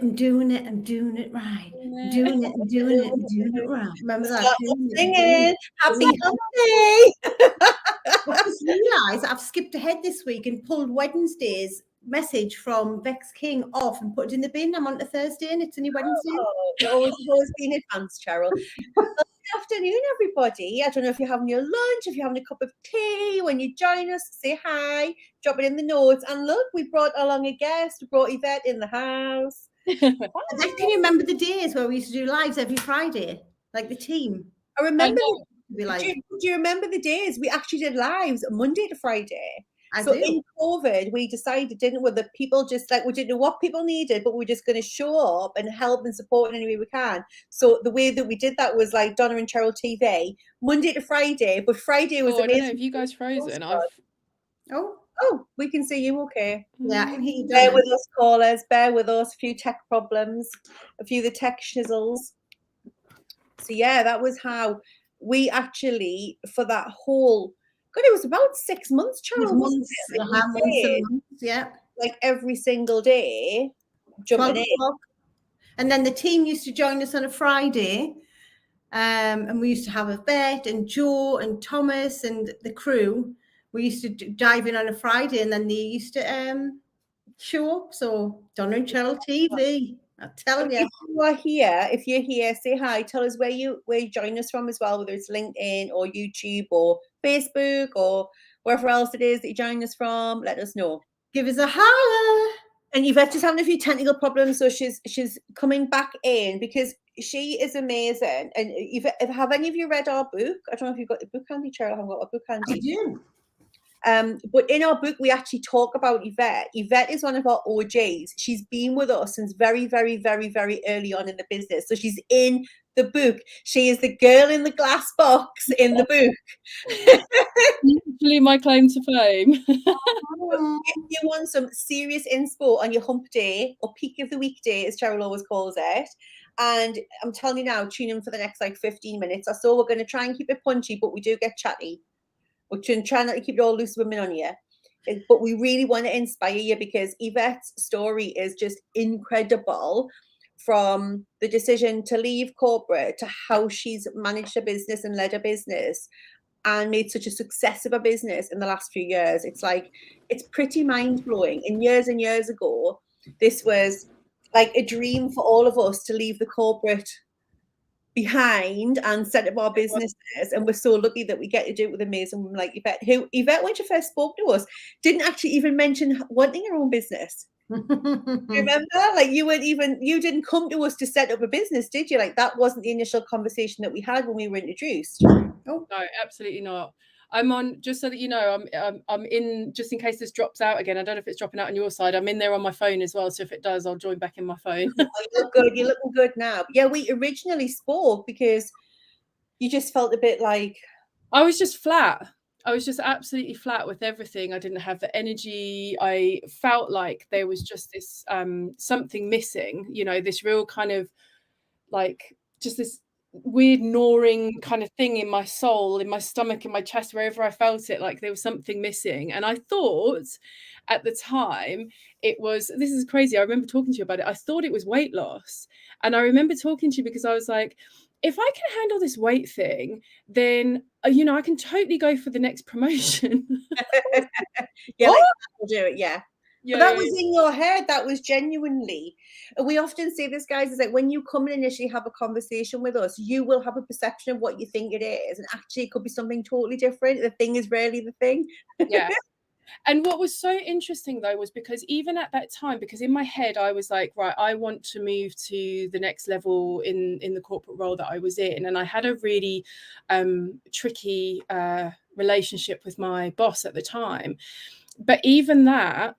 and doing it and doing it right. Doing it and doing it and doing it right. Remember that? Start singing Happy Hump Day. I just realised I've skipped ahead this week and pulled Wednesday's message from Vex King off and put it in the bin. I'm on to Thursday and it's only Wednesday. Oh, it's always been advanced, Cheryl. Good afternoon, everybody. I don't know if you're having your lunch, if you're having a cup of tea. When you join us, say hi, drop it in the notes. And look, we brought along a guest. We brought Yvette in the house. Can you remember the days where we used to do lives every Friday, like the team? I remember. Do you remember the days we actually did lives Monday to Friday? I do. In COVID, we decided, didn't we, that people just we didn't know what people needed, but we're just going to show up and help and support in any way we can. So the way that we did that was like Donna and Cheryl TV, Monday to Friday. But Friday was amazing. I don't know if you guys frozen. Oh, we can see you. Okay. Yeah, I can hear you. Bear with us, callers. Bear with us. A few tech problems, a few of the tech shizzles. So yeah, that was how we actually, for that whole, God, it was about 6 months, Charles. Months, yeah. Like every single day, jumping in. And then the team used to join us on a Friday. And we used to have Yvette and Joe and Thomas and the crew. We used to dive in on a Friday and then they used to show up. So Donna and Cheryl TV. I tell you. If you're here, say hi. Tell us where you join us from as well, whether it's LinkedIn or YouTube or Facebook or wherever else it is that you join us from. Let us know. Give us a holler. And Yvette is having a few technical problems, so she's coming back in because she is amazing. And have any of you read our book? I don't know if you've got the book handy, Cheryl. I haven't got a book handy. I do. But in our book, we actually talk about Yvette. Yvette is one of our OJs. She's been with us since very, very, very, very early on in the business. So she's in the book. She is the girl in the glass box in the book. Literally my claim to fame. If you want some serious inspo on your hump day or peak of the weekday, as Cheryl always calls it, and I'm telling you now, tune in for the next 15 minutes or so. We're going to try and keep it punchy, but we do get chatty. We're trying not to keep it all loose women on you. But we really want to inspire you because Yvette's story is just incredible, from the decision to leave corporate to how she's managed a business and led a business and made such a success of a business in the last few years. It's pretty mind-blowing. And years ago, this was like a dream for all of us to leave the corporate behind and set up our businesses, and we're so lucky that we get to do it with amazing women like Yvette, who when she first spoke to us didn't actually even mention wanting her own business. Remember, you didn't come to us to set up a business, did you? Like, that wasn't the initial conversation that we had when we were introduced. No, absolutely not. I'm on, just so that you know, I'm in, just in case this drops out again. I don't know if it's dropping out on your side. I'm in there on my phone as well. So if it does, I'll join back in my phone. You look good. You're looking good now. Yeah, we originally spoke because you just felt a bit like... I was just flat. I was just absolutely flat with everything. I didn't have the energy. I felt like there was just this something missing, this real kind of just this weird gnawing kind of thing in my soul, in my stomach, in my chest, wherever I felt it, like there was something missing. And I thought at the time this is crazy. I remember talking to you about it. I thought it was weight loss. And I remember talking to you because I was like, if I can handle this weight thing, then, I can totally go for the next promotion. Yeah, we'll do it. Yeah. But that was in your head. That was genuinely. We often say this, guys, is like when you come and initially have a conversation with us, you will have a perception of what you think it is. And actually, it could be something totally different. The thing is rarely the thing. Yeah. And what was so interesting, though, was because even at that time, because in my head, I was like, right, I want to move to the next level in the corporate role that I was in. And I had a really tricky relationship with my boss at the time. But even that,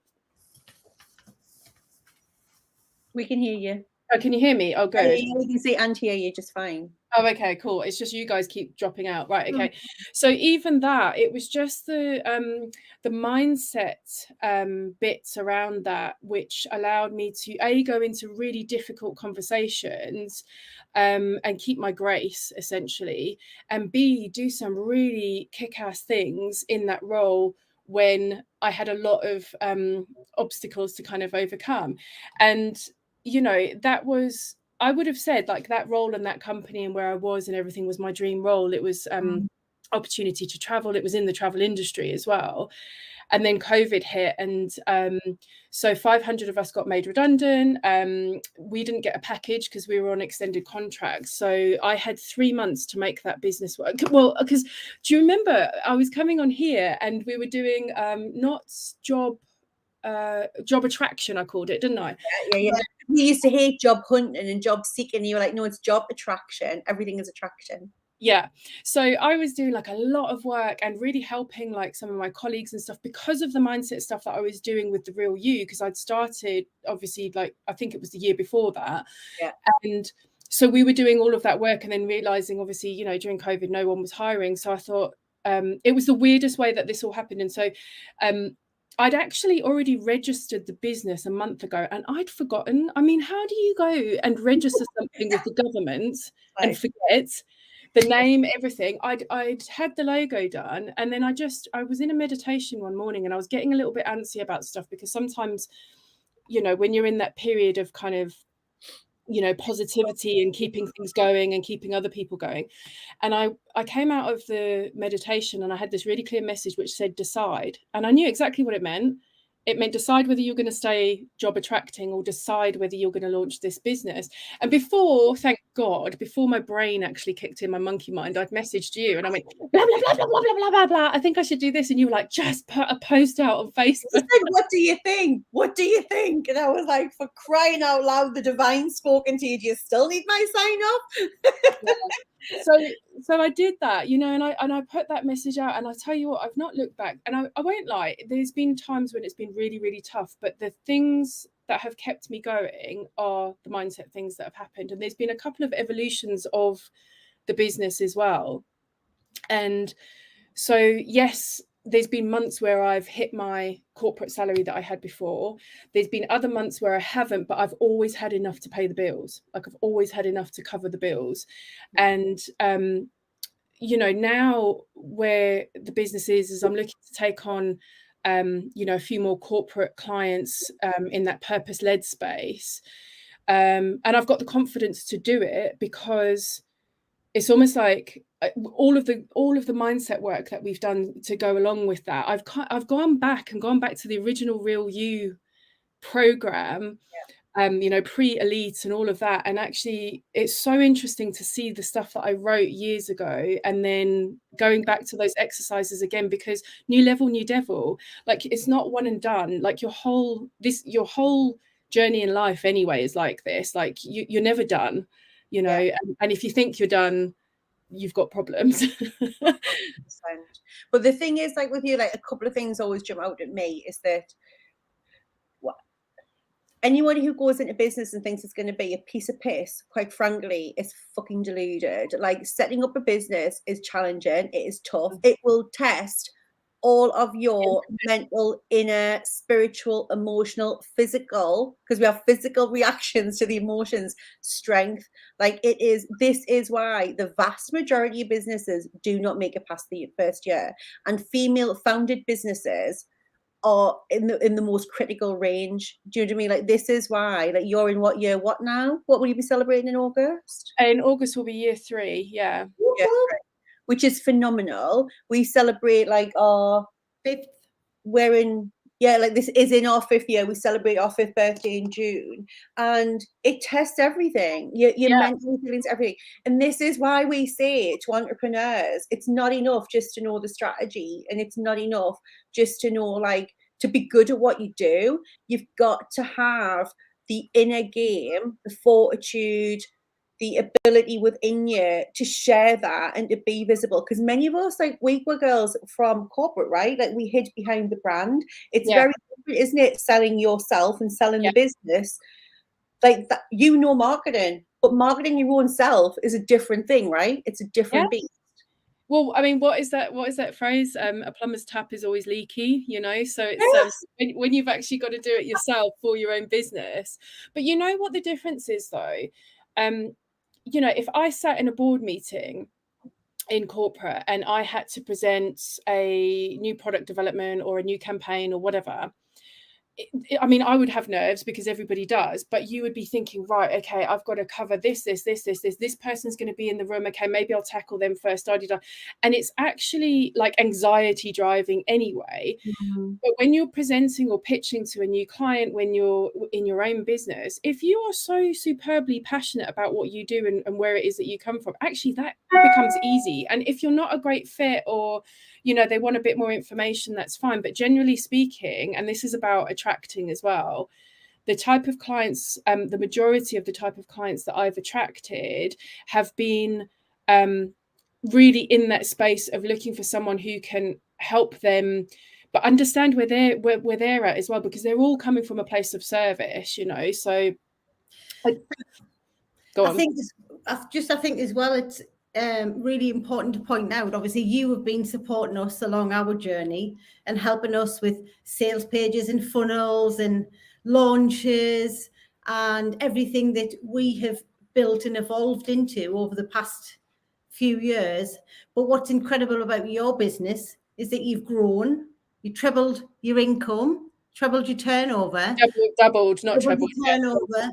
we can hear you. Oh, can you hear me? Oh, good. We can see and hear you just fine. Oh, okay, cool. It's just you guys keep dropping out. Right, okay. So even that, it was just the mindset bits around that, which allowed me to go into really difficult conversations and keep my grace, essentially, and B, do some really kick-ass things in that role when I had a lot of obstacles to kind of overcome. And you know, that was, I would have said like that role and that company and where I was and everything was my dream role. It was opportunity to travel. It was in the travel industry as well. And then COVID hit, and so 500 of us got made redundant. We didn't get a package because we were on extended contracts. So I had 3 months to make that business work. Well, because do you remember I was coming on here and we were doing not job attraction, I called it, didn't I? Yeah. We used to hate job hunting and job seeking. You were like, no, it's job attraction. Everything is attraction. Yeah. So I was doing like a lot of work and really helping like some of my colleagues and stuff because of the mindset stuff that I was doing with the Real You, because I'd started obviously like, I think it was the year before that. Yeah. And so we were doing all of that work and then realizing obviously, you know, during COVID, no one was hiring. So I thought it was the weirdest way that this all happened. And so I'd actually already registered the business a month ago and I'd forgotten. I mean, how do you go and register something with the government and forget the name, everything? I'd had the logo done, and then I was in a meditation one morning and I was getting a little bit antsy about stuff because sometimes, you know, when you're in that period of kind of, you know, positivity and keeping things going and keeping other people going. And I came out of the meditation and I had this really clear message which said decide. And I knew exactly what it meant. It meant decide whether you're going to stay job attracting or decide whether you're going to launch this business. And before, thank God, before my brain actually kicked in, my monkey mind, I'd messaged you and I went, blah, blah, blah, blah, blah, blah, blah, blah, blah. I think I should do this. And you were like, just put a post out on Facebook. Said, what do you think? What do you think? And I was like, for crying out loud, the divine spoken to you. Do you still need my sign up? Yeah. So I did that, you know, and I put that message out, and I tell you what, I've not looked back, and I won't lie, there's been times when it's been really, really tough, but the things that have kept me going are the mindset things that have happened. And there's been a couple of evolutions of the business as well. And so, yes, there's been months where I've hit my corporate salary that I had before. There's been other months where I haven't, but I've always had enough to pay the bills. Like I've always had enough to cover the bills. And, you know, now where the business is I'm looking to take on, you know, a few more corporate clients in that purpose-led space. And I've got the confidence to do it because it's almost like all of the mindset work that we've done to go along with that. I've gone back to the original Real You program, you know, pre-elite and all of that. And actually, it's so interesting to see the stuff that I wrote years ago and then going back to those exercises again, because new level, new devil, like it's not one and done. Like your whole journey in life anyway is like this. Like you're never done. You know, and if you think you're done, you've got problems. But the thing is, like with you, like a couple of things always jump out at me is that anybody who goes into business and thinks it's going to be a piece of piss, quite frankly, is fucking deluded. Like setting up a business is challenging. It is tough. It will test all of your mental, inner, spiritual, emotional, physical, because we have physical reactions to the emotions, strength. Like this is why the vast majority of businesses do not make it past the first year. And female founded businesses are in the most critical range. Do you know what I mean? Like this is why, like you're in what year, what now? What will you be celebrating in August? In August will be year 3, yeah. Which is phenomenal. We celebrate like our 5th. Like this is in our 5th year. We celebrate our 5th birthday in June, and it tests everything. Your mental feelings, everything. And this is why we say to entrepreneurs, it's not enough just to know the strategy, and it's not enough just to know like to be good at what you do. You've got to have the inner game, the fortitude, the ability within you to share that and to be visible. Because many of us, like we were girls from corporate, right? Like we hid behind the brand. It's very different, isn't it? Selling yourself and selling the business. Like that, you know, marketing, but marketing your own self is a different thing, right? It's a different beast. Well, I mean, what is that phrase? A plumber's tap is always leaky, you know? So it's when you've actually got to do it yourself for your own business. But you know what the difference is though? You know, if I sat in a board meeting in corporate and I had to present a new product development or a new campaign or whatever, I mean, I would have nerves because everybody does, but you would be thinking, right, okay, I've got to cover this person's going to be in the room. Okay, maybe I'll tackle them first. And it's actually like anxiety driving anyway. But when you're presenting or pitching to a new client, when you're in your own business, if you are so superbly passionate about what you do and where it is that you come from, actually that becomes easy. And if you're not a great fit, or they want a bit more information, that's fine. But generally speaking, and this is about attracting as well, the type of clients, the majority of the type of clients that I've attracted have been really in that space of looking for someone who can help them, but understand where they're at as well, because they're all coming from a place of service, so go on. I think as well, it's really important to point out, obviously you have been supporting us along our journey and helping us with sales pages and funnels and launches and everything that we have built and evolved into over the past few years. But what's incredible about your business is that you've grown, you trebled your income, trebled your turnover, doubled your turnover,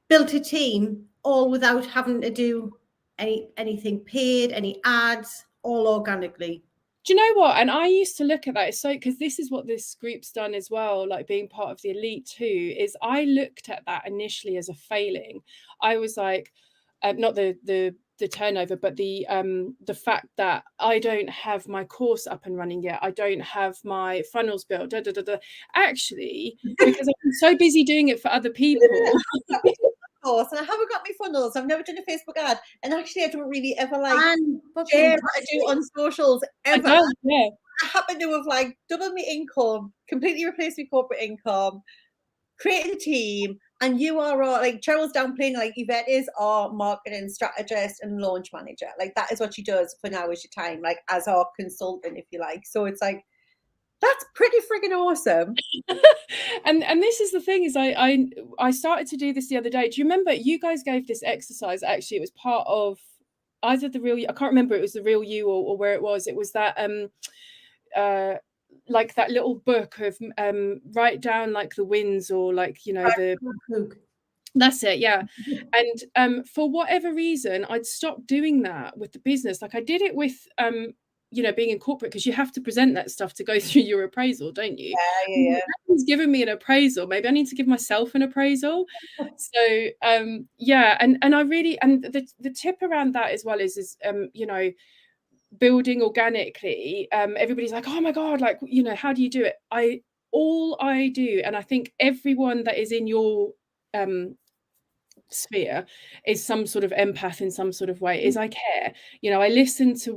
built a team, all without having to do anything paid, any ads, all organically. Do you know what? And I used to look at that, because this is what this group's done as well, like being part of the elite too, is I looked at that initially as a failing. I was like, not the turnover, but the fact that I don't have my course up and running yet. I don't have my funnels built. Actually, because I'm so busy doing it for other people. Course, and I haven't got my funnels. I've never done a Facebook ad, and actually I don't really ever share what I do on socials ever. I happen to have doubled my income, completely replaced my corporate income, created a team, and you are all Cheryl's downplaying, Yvette is our marketing strategist and launch manager. That is what she does for Now Is Your Time, as our consultant, if you like. So it's that's pretty friggin' awesome. and this is the thing, is I started to do this the other day. Do you remember you guys gave this exercise? Actually, it was part of either the Real You, I can't remember, it was the Real You or where it was. It was that that little book of write down the wins, or that's it, yeah. And for whatever reason, I'd stopped doing that with the business. I did it with being in corporate, because you have to present that stuff to go through your appraisal, don't you? Yeah. He's given me an appraisal. Maybe I need to give myself an appraisal. So yeah, and I really, and the tip around that as well is building organically. Everybody's like, oh my God, how do you do it? All I do, and I think everyone that is in your sphere is some sort of empath in some sort of way, is I care. I listen to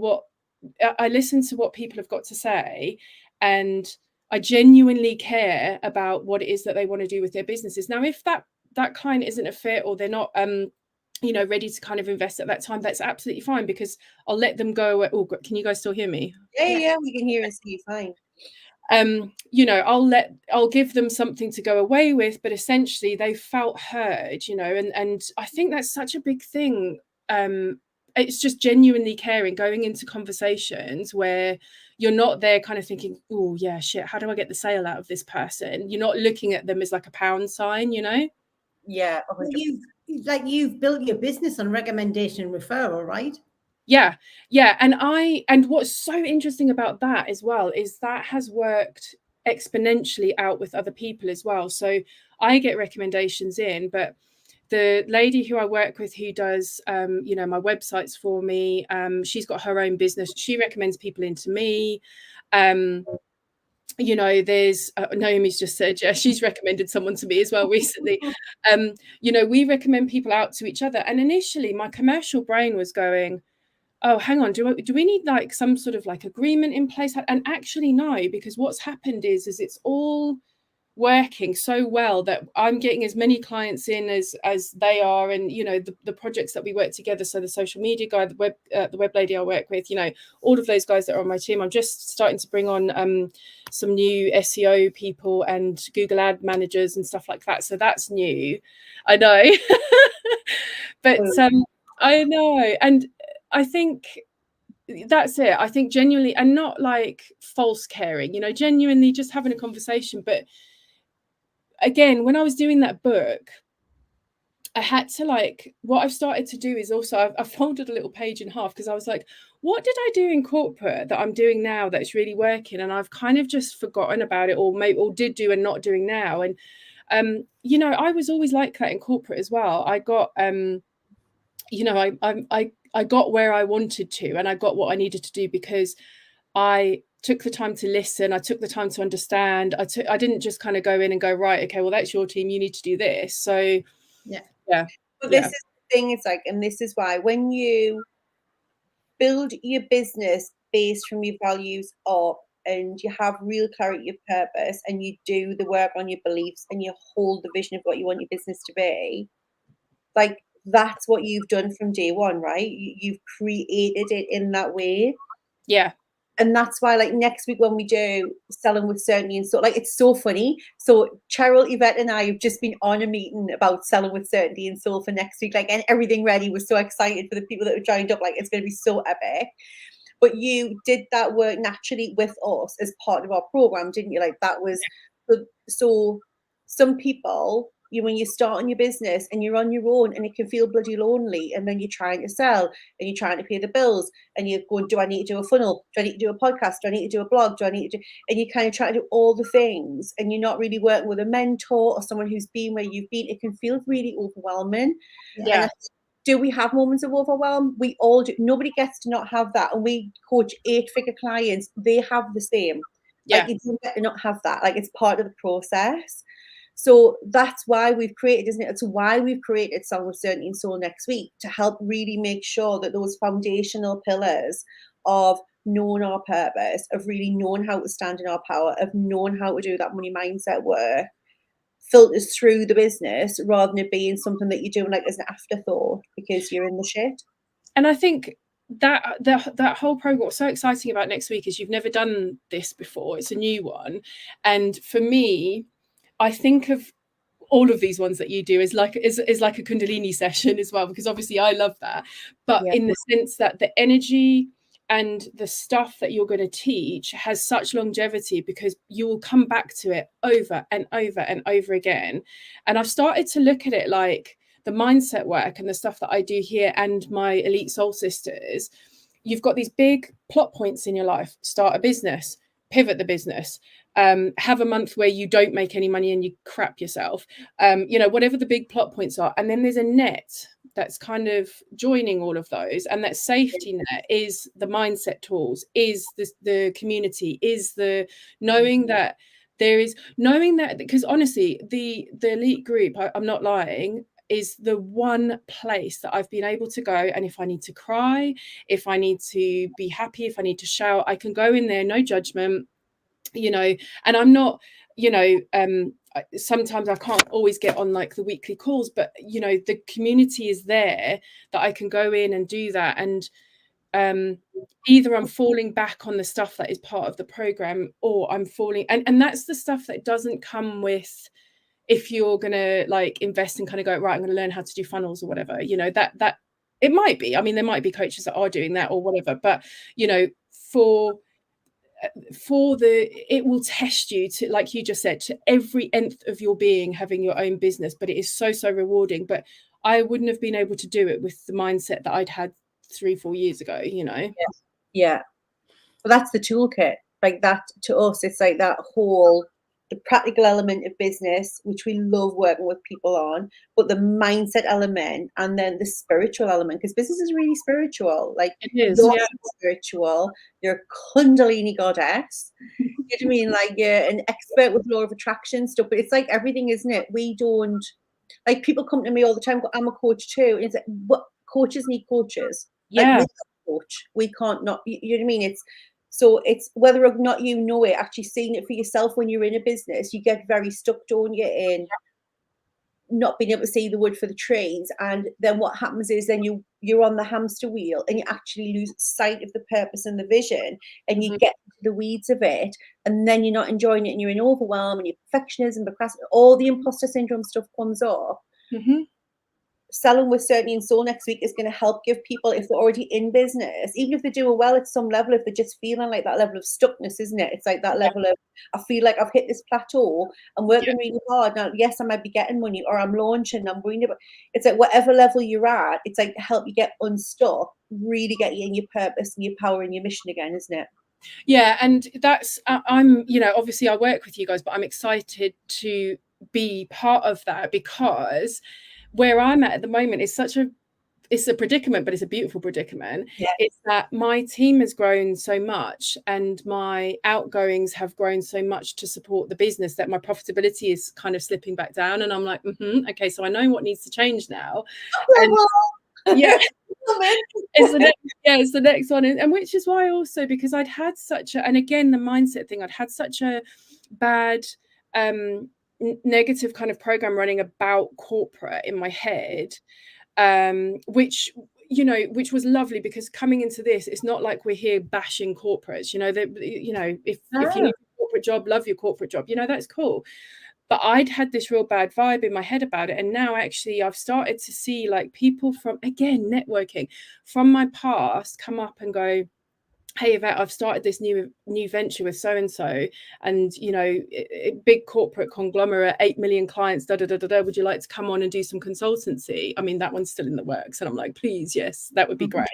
what people have got to say, and I genuinely care about what it is that they want to do with their businesses. Now, if that client isn't a fit, or they're not ready to kind of invest at that time, that's absolutely fine, because I'll let them go. Oh, can you guys still hear me? Yeah, we can hear and see you fine. I'll give them something to go away with, but essentially they felt heard, and I think that's such a big thing. It's just genuinely caring, going into conversations where you're not there kind of thinking, oh yeah, shit, how do I get the sale out of this person? You're not looking at them as a pound sign, Yeah. You've built your business on recommendation and referral, right? Yeah. And what's so interesting about that as well is that has worked exponentially out with other people as well. So I get recommendations in, but the lady who I work with, who does my websites for me, she's got her own business. She recommends people into me. There's Naomi's just said, yeah, she's recommended someone to me as well recently. We recommend people out to each other. And initially my commercial brain was going, oh, hang on, do we need some sort of agreement in place? And actually no, because what's happened is it's all working so well that I'm getting as many clients in as they are, and the projects that we work together. So the social media guy, the web lady I work with, all of those guys that are on my team. I'm just starting to bring on some new SEO people and Google ad managers and stuff like that. So that's new, I know. But I know, and I think that's it. I think genuinely, and not like false caring, you know, genuinely just having a conversation. But again, when I was doing that book, I had to, like, what I've started to do is also I've folded a little page in half, because I was like, what did I do in corporate that I'm doing now that's really working? And I've kind of just forgotten about it, or maybe, or did do and not doing now. And you know, I was always like that in corporate as well. I got you know, I got where I wanted to, and I got what I needed to do because I took the time to listen. I took the time to understand. I didn't just kind of go in and go, right, okay, well, that's your team, you need to do this. So yeah. But this is the thing, it's like, and this is why when you build your business based from your values up, and you have real clarity of purpose, and you do the work on your beliefs, and you hold the vision of what you want your business to be, like, that's what you've done from day one, right? You've created it in that way. Yeah. And that's why, like, next week when we do selling with certainty, and so, like, it's so funny. So Cheryl, Yvette, and I have just been on a meeting about selling with certainty and soul for next week, like, and everything ready. We're so excited for the people that have joined up. Like, it's going to be so epic. But you did that work naturally with us as part of our program, didn't you? Like, that was so. Some people, when you start on your business and you're on your own, and it can feel bloody lonely, and then you're trying to sell, and you're trying to pay the bills, and you're going, do I need to do a funnel? Do I need to do a podcast? Do I need to do a blog? Do I need to do, and you kind of try to do all the things, and you're not really working with a mentor or someone who's been where you've been. It can feel really overwhelming. Yeah. Do we have moments of overwhelm? We all do. Nobody gets to not have that. And we coach 8-figure clients. They have the same. Yeah. Like, you don't get to not have that. Like, it's part of the process. So that's why we've created, isn't it? It's why we've created Song with Certainty and Soul next week, to help really make sure that those foundational pillars of knowing our purpose, of really knowing how to stand in our power, of knowing how to do that money mindset work, filters through the business, rather than it being something that you're doing like as an afterthought because you're in the shit. And I think that whole program, what's so exciting about next week is you've never done this before. It's a new one. And for me, I think of all of these ones that you do is like a Kundalini session as well, because obviously I love that. But in the sense that the energy and the stuff that you're going to teach has such longevity, because you will come back to it over and over and over again. And I've started to look at it like the mindset work and the stuff that I do here and my Elite Soul Sisters. You've got these big plot points in your life. Start a business, pivot the business, have a month where you don't make any money and you crap yourself, you know, whatever the big plot points are. And then there's a net that's kind of joining all of those, and that safety net is the mindset tools, is the community, is the knowing that there is, knowing that, because honestly the elite group, I'm not lying, is the one place that I've been able to go, and if I need to cry, if I need to be happy, if I need to shout, I can go in there, no judgment, you know. And I'm not, you know, sometimes I can't always get on like the weekly calls, but you know, the community is there that I can go in and do that. And either I'm falling back on the stuff that is part of the program, or I'm falling, and that's the stuff that doesn't come with, if you're gonna like invest and kind of go, right, I'm gonna learn how to do funnels or whatever, you know, that it might be, I mean, there might be coaches that are doing that or whatever, but you know, for it will test you to, like you just said, to every nth of your being, having your own business. But it is so rewarding. But I wouldn't have been able to do it with the mindset that I'd had 3-4 years ago, you know. Yeah. Well, that's the toolkit. Like, that to us, it's like that whole, the practical element of business, which we love working with people on, but the mindset element, and then the spiritual element, because business is really spiritual. Like, it is, you're spiritual, you're a Kundalini goddess. You know what I mean? Like, you're an expert with law of attraction stuff, but it's like everything, isn't it? We don't, like, people come to me all the time, I'm a coach too, and it's like, what, coaches need coaches. yeah, like, coach, we can't not, you know what I mean? It's whether or not you know it, actually seeing it for yourself. When you're in a business, you get very stuck, don't you, in not being able to see the wood for the trees. And then what happens is then you're on the hamster wheel, and you actually lose sight of the purpose and the vision, and you get into the weeds of it, and then you're not enjoying it, and you're in overwhelm, and your perfectionism, all the imposter syndrome stuff comes up. selling with Certainty and Soul next week is going to help give people, if they're already in business, even if they're doing well at some level, if they're just feeling like that level of stuckness, isn't it? It's like that level of, I feel like I've hit this plateau, I'm working really hard now. Yes, I might be getting money, or I'm launching, I'm worrying about. It's like whatever level you're at, it's like to help you get unstuck, really get you in your purpose and your power and your mission again, isn't it? Yeah, and that's I'm, you know, obviously I work with you guys, but I'm excited to be part of that, because where I'm at the moment is it's a predicament, but it's a beautiful predicament. Yes. It's that my team has grown so much and my outgoings have grown so much to support the business that my profitability is kind of slipping back down. And I'm like, okay, so I know what needs to change now. And yeah, it's the next one, and which is why also, because I'd had such a, and again the mindset thing, I'd had such a bad negative kind of program running about corporate in my head, which, you know, which was lovely, because coming into this, it's not like we're here bashing corporates, you know, that, you know, if you love your corporate job, love your corporate job, you know, that's cool. But I'd had this real bad vibe in my head about it. And now actually I've started to see like people from, again, networking from my past come up and go, hey, Yvette, I've started this new venture with so-and-so, and, you know, big corporate conglomerate, 8 million clients, would you like to come on and do some consultancy? I mean, that one's still in the works. And I'm like, please, yes, that would be great.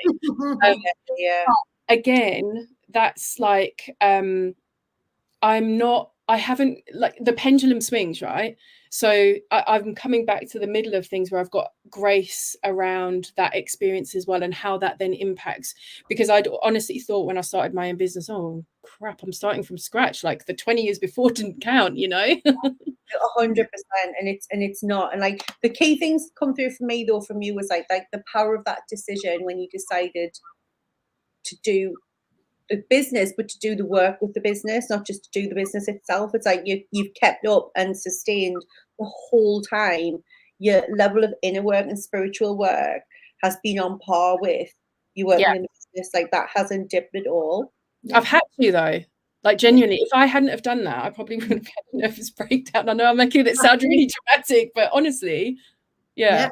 Again, that's like, I haven't, like, the pendulum swings, right? So I'm coming back to the middle of things where I've got grace around that experience as well, and how that then impacts, because I'd honestly thought when I started my own business, oh crap, I'm starting from scratch, like the 20 years before didn't count, you know. 100%, and it's not. And like the key things come through for me though from you was like the power of that decision when you decided to do the business, but to do the work with the business, not just to do the business itself. It's like you've kept up and sustained the whole time. Your level of inner work and spiritual work has been on par with you working in the business. Like that hasn't dipped at all. I've had to though, like genuinely. If I hadn't have done that, I probably would have had a nervous breakdown. I know I'm making it sound really dramatic, but honestly, yeah.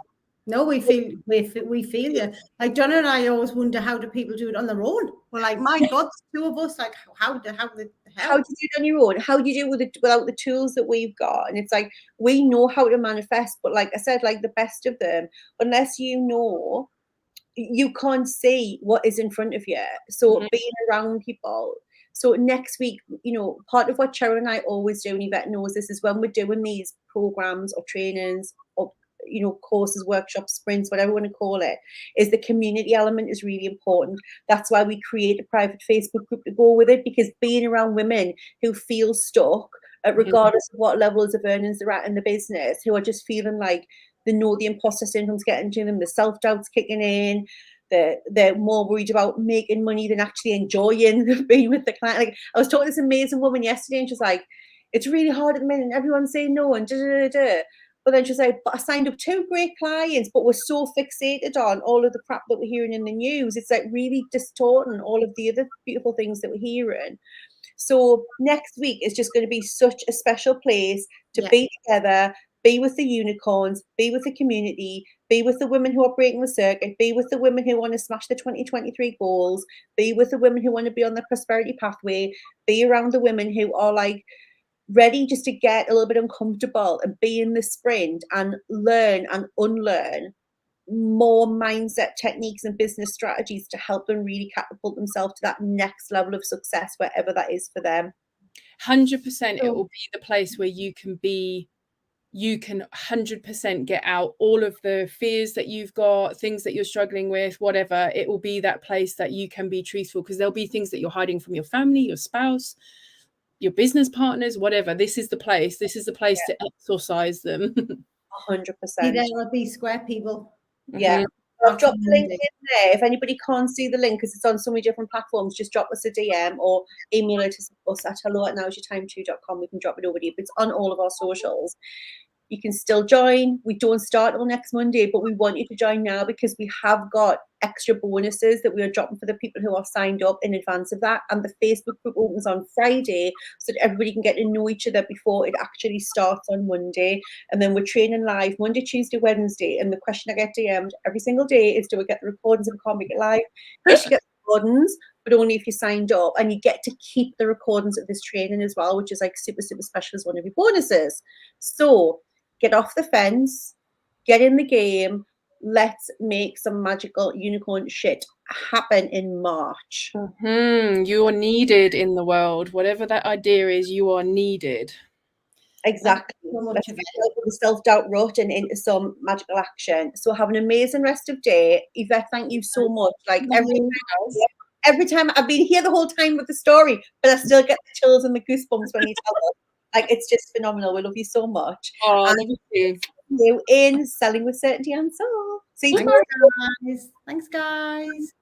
No, we feel you. Like Donna and I always wonder, how do people do it on their own? We're like, my God, two of us, like how the hell? How do you do it on your own? How do you do it without the tools that we've got? And it's like, we know how to manifest, but like I said, like the best of them, unless you know, you can't see what is in front of you. So being around people. So next week, you know, part of what Cheryl and I always do, and Yvette knows this, is when we're doing these programs or trainings or, you know, courses, workshops, sprints, whatever you want to call it, is the community element is really important. That's why we create a private Facebook group to go with it, because being around women who feel stuck, regardless of what levels of earnings they're at in the business, who are just feeling like they know the imposter syndrome's getting to them, the self-doubt's kicking in, they're more worried about making money than actually enjoying being with the client. Like I was talking to this amazing woman yesterday, and she's like, it's really hard at the minute, and everyone's saying no, and But then she's like, but I signed up 2 great clients, but we're so fixated on all of the crap that we're hearing in the news. It's like really distorting all of the other beautiful things that we're hearing. So next week is just going to be such a special place to be together, be with the unicorns, be with the community, be with the women who are breaking the circuit, be with the women who want to smash the 2023 goals, be with the women who want to be on the prosperity pathway, be around the women who are like ready just to get a little bit uncomfortable and be in the sprint and learn and unlearn more mindset techniques and business strategies to help them really catapult themselves to that next level of success, wherever that is for them. 100%. It will be the place where you can 100% get out all of the fears that you've got, things that you're struggling with, whatever. It will be that place that you can be truthful, because there'll be things that you're hiding from your family, your spouse, your business partners, whatever. This is the place to exorcise them. 100%. There'll be square people. Yeah. I've dropped the link in there. If anybody can't see the link because it's on so many different platforms, just drop us a DM or email it to us at hello@nowsyourtime2.com. We can drop it over to you. It's on all of our socials. You can still join. We don't start till next Monday, but we want you to join now because we have got extra bonuses that we are dropping for the people who are signed up in advance of that. And the Facebook group opens on Friday so that everybody can get to know each other before it actually starts on Monday. And then we're training live Monday, Tuesday, Wednesday. And the question I get DM'd every single day is, do I get the recordings if I can't make it live? Yes, you get the recordings, but only if you signed up. And you get to keep the recordings of this training as well, which is like super, super special as one of your bonuses. So get off the fence, get in the game. Let's make some magical unicorn shit happen in March. You are needed in the world. Whatever that idea is, you are needed. Exactly. So much Let's of get it. out of the self-doubt rut and into some magical action. So have an amazing rest of day. Yvette, thank you so much. Like every time I've been here the whole time with the story, but I still get the chills and the goosebumps when you tell us. Like, it's just phenomenal. We love you so much. Oh, And love you. you in Selling with Certainty and Soul. See you Thanks, tomorrow. guys. Thanks, guys.